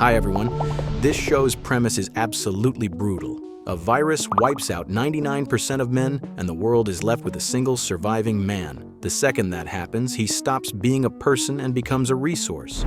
Hi everyone. This show's premise is absolutely brutal. A virus wipes out 99% of men, and the world is left with a single surviving man. The second that happens, he stops being a person and becomes a resource.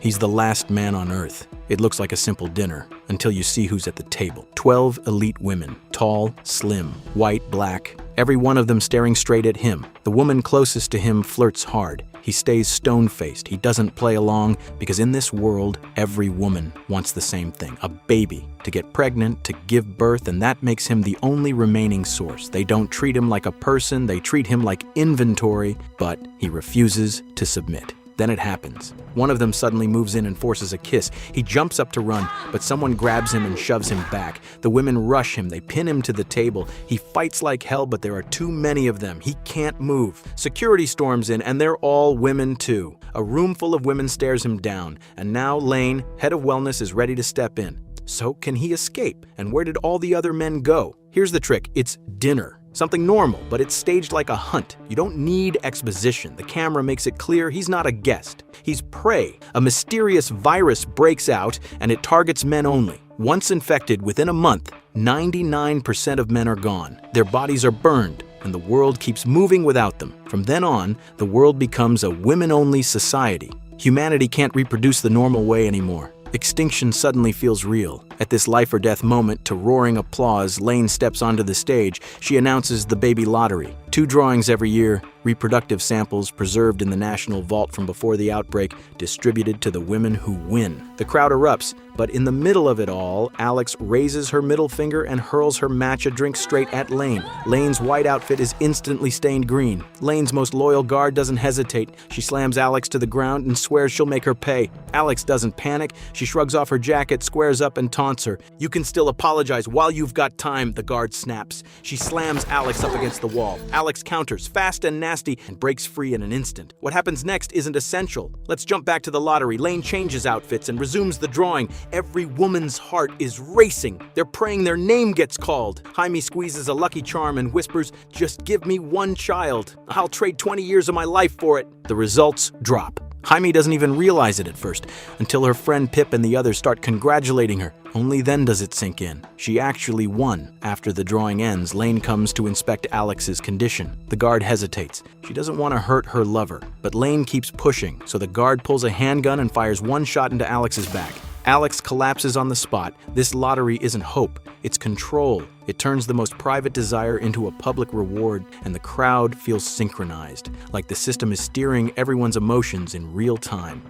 He's the last man on Earth. It looks like a simple dinner, until you see who's at the table. 12 elite women, tall, slim, white, black, every one of them staring straight at him. The woman closest to him flirts hard. He stays stone-faced. He doesn't play along, because in this world, every woman wants the same thing, a baby, to get pregnant, to give birth, and that makes him the only remaining source. They don't treat him like a person, they treat him like inventory, but he refuses to submit. Then it happens. One of them suddenly moves in and forces a kiss. He jumps up to run, but someone grabs him and shoves him back. The women rush him. They pin him to the table. He fights like hell, but there are too many of them. He can't move. Security storms in, and they're all women too. A room full of women stares him down, and now Lane, head of wellness, is ready to step in. So can he escape? And where did all the other men go? Here's the trick. It's dinner. Something normal, but it's staged like a hunt. You don't need exposition. The camera makes it clear he's not a guest. He's prey. A mysterious virus breaks out, and it targets men only. Once infected, within a month, 99% of men are gone. Their bodies are burned, and the world keeps moving without them. From then on, the world becomes a women-only society. Humanity can't reproduce the normal way anymore. Extinction suddenly feels real. At this life-or-death moment, to roaring applause, Lane steps onto the stage. She announces the baby lottery. 2 drawings every year, reproductive samples preserved in the National Vault from before the outbreak, distributed to the women who win. The crowd erupts, but in the middle of it all, Alex raises her middle finger and hurls her matcha drink straight at Lane. Lane's white outfit is instantly stained green. Lane's most loyal guard doesn't hesitate. She slams Alex to the ground and swears she'll make her pay. Alex doesn't panic. She shrugs off her jacket, squares up, and taunts her. "You can still apologize while you've got time," the guard snaps. She slams Alex up against the wall. Alex counters, fast and nasty, and breaks free in an instant. What happens next isn't essential. Let's jump back to the lottery. Lane changes outfits and resumes the drawing. Every woman's heart is racing. They're praying their name gets called. Jaime squeezes a lucky charm and whispers, "Just give me one child. I'll trade 20 years of my life for it." The results drop. Jaime doesn't even realize it at first, until her friend Pip and the others start congratulating her. Only then does it sink in. She actually won. After the drawing ends, Lane comes to inspect Alex's condition. The guard hesitates. She doesn't want to hurt her lover, but Lane keeps pushing, so the guard pulls a handgun and fires one shot into Alex's back. Alex collapses on the spot. This lottery isn't hope, it's control. It turns the most private desire into a public reward, and the crowd feels synchronized, like the system is steering everyone's emotions in real time.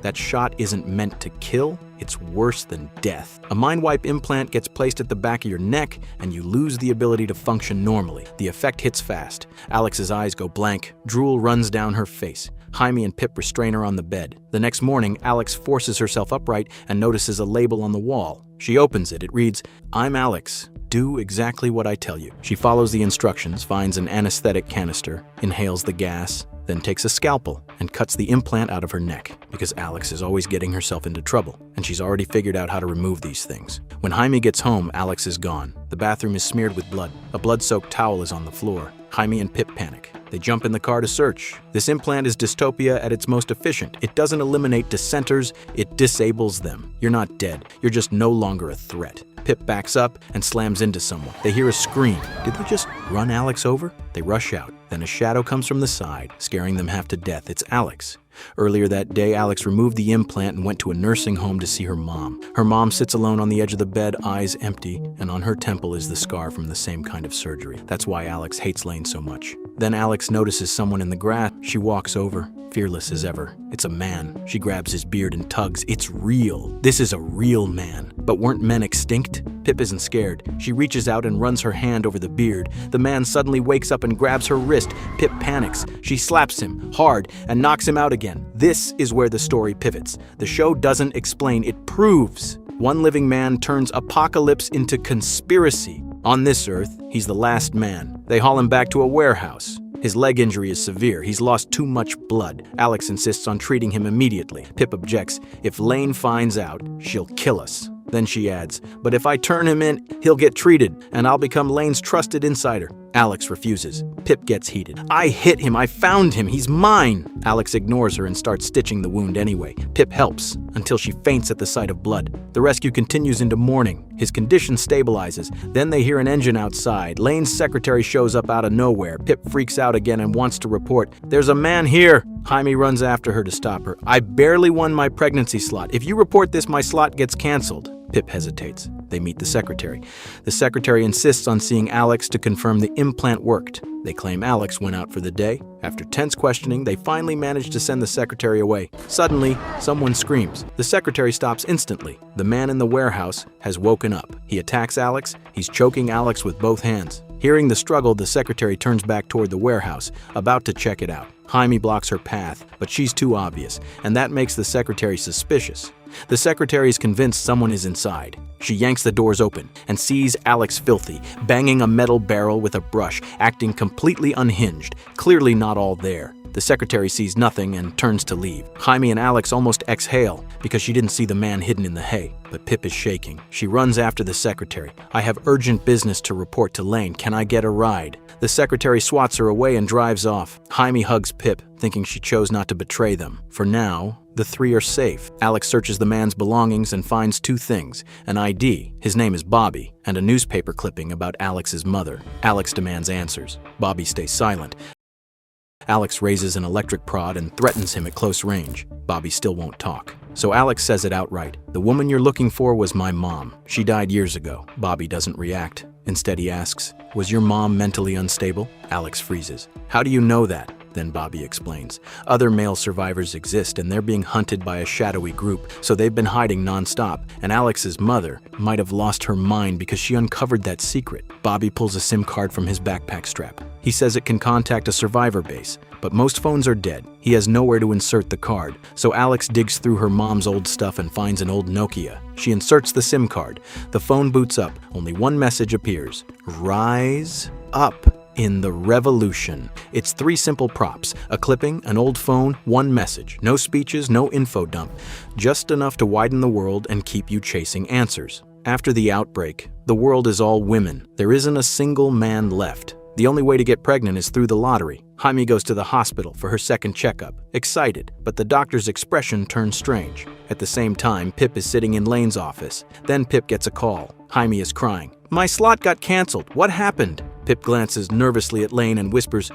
That shot isn't meant to kill, it's worse than death. A mind wipe implant gets placed at the back of your neck, and you lose the ability to function normally. The effect hits fast. Alex's eyes go blank. Drool runs down her face. Jaime and Pip restrain her on the bed. The next morning, Alex forces herself upright and notices a label on the wall. She opens it. It reads, "I'm Alex. Do exactly what I tell you." She follows the instructions, finds an anesthetic canister, inhales the gas, then takes a scalpel and cuts the implant out of her neck, because Alex is always getting herself into trouble, and she's already figured out how to remove these things. When Jaime gets home, Alex is gone. The bathroom is smeared with blood. A blood-soaked towel is on the floor. Jaime and Pip panic. They jump in the car to search. This implant is dystopia at its most efficient. It doesn't eliminate dissenters, it disables them. You're not dead, you're just no longer a threat. Pip backs up and slams into someone. They hear a scream. Did they just run Alex over? They rush out. Then a shadow comes from the side, scaring them half to death. It's Alex. Earlier that day, Alex removed the implant and went to a nursing home to see her mom. Her mom sits alone on the edge of the bed, eyes empty, and on her temple is the scar from the same kind of surgery. That's why Alex hates Lane so much. Then Alex notices someone in the grass. She walks over, fearless as ever. It's a man. She grabs his beard and tugs. It's real. This is a real man. But weren't men extinct? Pip isn't scared. She reaches out and runs her hand over the beard. The man suddenly wakes up and grabs her wrist. Pip panics. She slaps him hard and knocks him out again. This is where the story pivots. The show doesn't explain, it proves. One living man turns apocalypse into conspiracy. On this Earth, he's the last man. They haul him back to a warehouse. His leg injury is severe. He's lost too much blood. Alex insists on treating him immediately. Pip objects. If Lane finds out, she'll kill us. Then she adds, "But if I turn him in, he'll get treated, and I'll become Lane's trusted insider." Alex refuses. Pip gets heated. I hit him. I found him. He's mine. Alex ignores her and starts stitching the wound anyway. Pip helps until she faints at the sight of blood. The rescue continues into morning. His condition stabilizes. Then they hear an engine outside. Lane's secretary shows up out of nowhere. Pip freaks out again and wants to report. There's a man here. Jaime runs after her to stop her. I barely won my pregnancy slot. If you report this, my slot gets canceled. Pip hesitates. They meet the secretary. The secretary insists on seeing Alex to confirm the implant worked. They claim Alex went out for the day. After tense questioning, they finally manage to send the secretary away. Suddenly, someone screams. The secretary stops instantly. The man in the warehouse has woken up. He attacks Alex. He's choking Alex with both hands. Hearing the struggle, the secretary turns back toward the warehouse, about to check it out. Jaime blocks her path, but she's too obvious, and that makes the secretary suspicious. The secretary is convinced someone is inside. She yanks the doors open and sees Alex filthy, banging a metal barrel with a brush, acting completely unhinged, clearly not all there. The secretary sees nothing and turns to leave. Jaime and Alex almost exhale because she didn't see the man hidden in the hay. But Pip is shaking. She runs after the secretary. I have urgent business to report to Lane. Can I get a ride? The secretary swats her away and drives off. Jaime hugs Pip, thinking she chose not to betray them. For now, the three are safe. Alex searches the man's belongings and finds two things: an ID, his name is Bobby, and a newspaper clipping about Alex's mother. Alex demands answers. Bobby stays silent. Alex raises an electric prod and threatens him at close range. Bobby still won't talk. So Alex says it outright. The woman you're looking for was my mom. She died years ago. Bobby doesn't react. Instead he asks, was your mom mentally unstable? Alex freezes. How do you know that? Then Bobby explains. Other male survivors exist and they're being hunted by a shadowy group, so they've been hiding nonstop. And Alex's mother might have lost her mind because she uncovered that secret. Bobby pulls a SIM card from his backpack strap. He says it can contact a survivor base, but most phones are dead. He has nowhere to insert the card, so Alex digs through her mom's old stuff and finds an old Nokia. She inserts the SIM card. The phone boots up. Only one message appears. Rise up in the revolution. It's three simple props: a clipping, an old phone, one message. No speeches, no info dump. Just enough to widen the world and keep you chasing answers. After the outbreak, the world is all women. There isn't a single man left. The only way to get pregnant is through the lottery. Jaime goes to the hospital for her second checkup, excited, but the doctor's expression turns strange. At the same time, Pip is sitting in Lane's office. Then Pip gets a call. Jaime is crying. My slot got canceled. What happened? Pip glances nervously at Lane and whispers,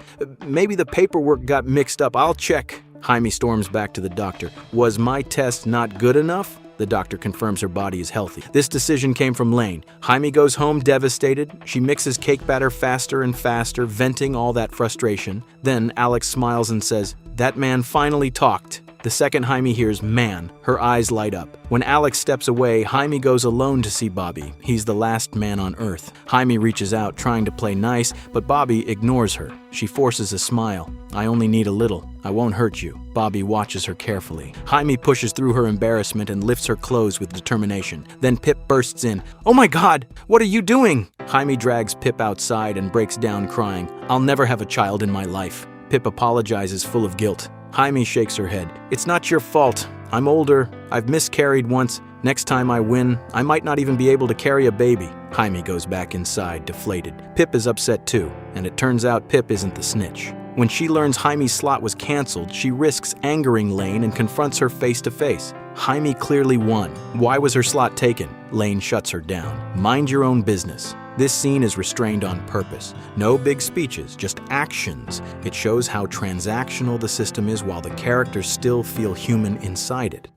maybe the paperwork got mixed up. I'll check. Jaime storms back to the doctor. Was my test not good enough? The doctor confirms her body is healthy. This decision came from Lane. Jaime goes home devastated. She mixes cake batter faster and faster, venting all that frustration. Then Alex smiles and says, that man finally talked. The second Jaime hears man, her eyes light up. When Alex steps away, Jaime goes alone to see Bobby. He's the last man on Earth. Jaime reaches out, trying to play nice, but Bobby ignores her. She forces a smile. I only need a little. I won't hurt you. Bobby watches her carefully. Jaime pushes through her embarrassment and lifts her clothes with determination. Then Pip bursts in. Oh my God, what are you doing? Jaime drags Pip outside and breaks down crying. I'll never have a child in my life. Pip apologizes, full of guilt. Jaime shakes her head. It's not your fault. I'm older. I've miscarried once. Next time I win, I might not even be able to carry a baby. Jaime goes back inside, deflated. Pip is upset too, and it turns out Pip isn't the snitch. When she learns Jaime's slot was canceled, she risks angering Lane and confronts her face to face. Jaime clearly won. Why was her slot taken? Lane shuts her down. Mind your own business. This scene is restrained on purpose. No big speeches, just actions. It shows how transactional the system is while the characters still feel human inside it.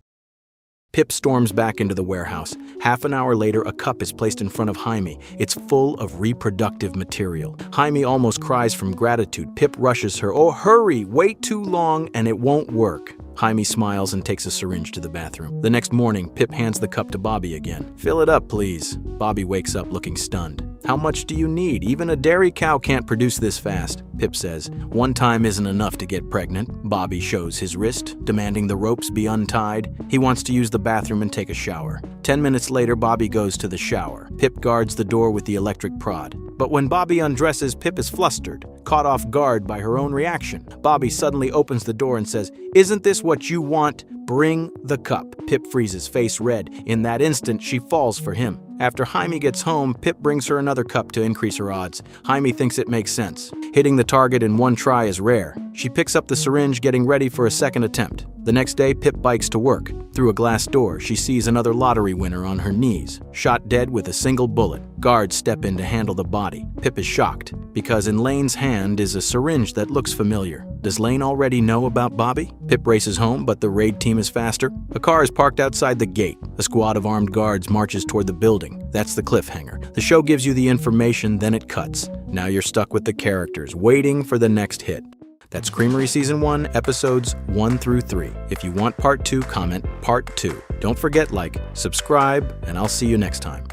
Pip storms back into the warehouse. Half an hour later, a cup is placed in front of Jaime. It's full of reproductive material. Jaime almost cries from gratitude. Pip rushes her. Oh, hurry! Wait too long and it won't work. Jaime smiles and takes a syringe to the bathroom. The next morning, Pip hands the cup to Bobby again. Fill it up, please. Bobby wakes up looking stunned. How much do you need? Even a dairy cow can't produce this fast. Pip says, one time isn't enough to get pregnant. Bobby shows his wrist, demanding the ropes be untied. He wants to use the bathroom and take a shower. 10 minutes later, Bobby goes to the shower. Pip guards the door with the electric prod. But when Bobby undresses, Pip is flustered, caught off guard by her own reaction. Bobby suddenly opens the door and says, isn't this what you want? Bring the cup. Pip freezes, face red. In that instant, she falls for him. After Jaime gets home, Pip brings her another cup to increase her odds. Jaime thinks it makes sense. Hitting the target in one try is rare. She picks up the syringe, getting ready for a second attempt. The next day, Pip bikes to work. Through a glass door, she sees another lottery winner on her knees, shot dead with a single bullet. Guards step in to handle the body. Pip is shocked, because in Lane's hand is a syringe that looks familiar. Does Lane already know about Bobby? Pip races home, but the raid team is faster. A car is parked outside the gate. A squad of armed guards marches toward the building. That's the cliffhanger. The show gives you the information, then it cuts. Now you're stuck with the characters, waiting for the next hit. That's Creamerie Season 1, Episodes 1 through 3. If you want Part 2, comment Part 2. Don't forget, like, subscribe, and I'll see you next time.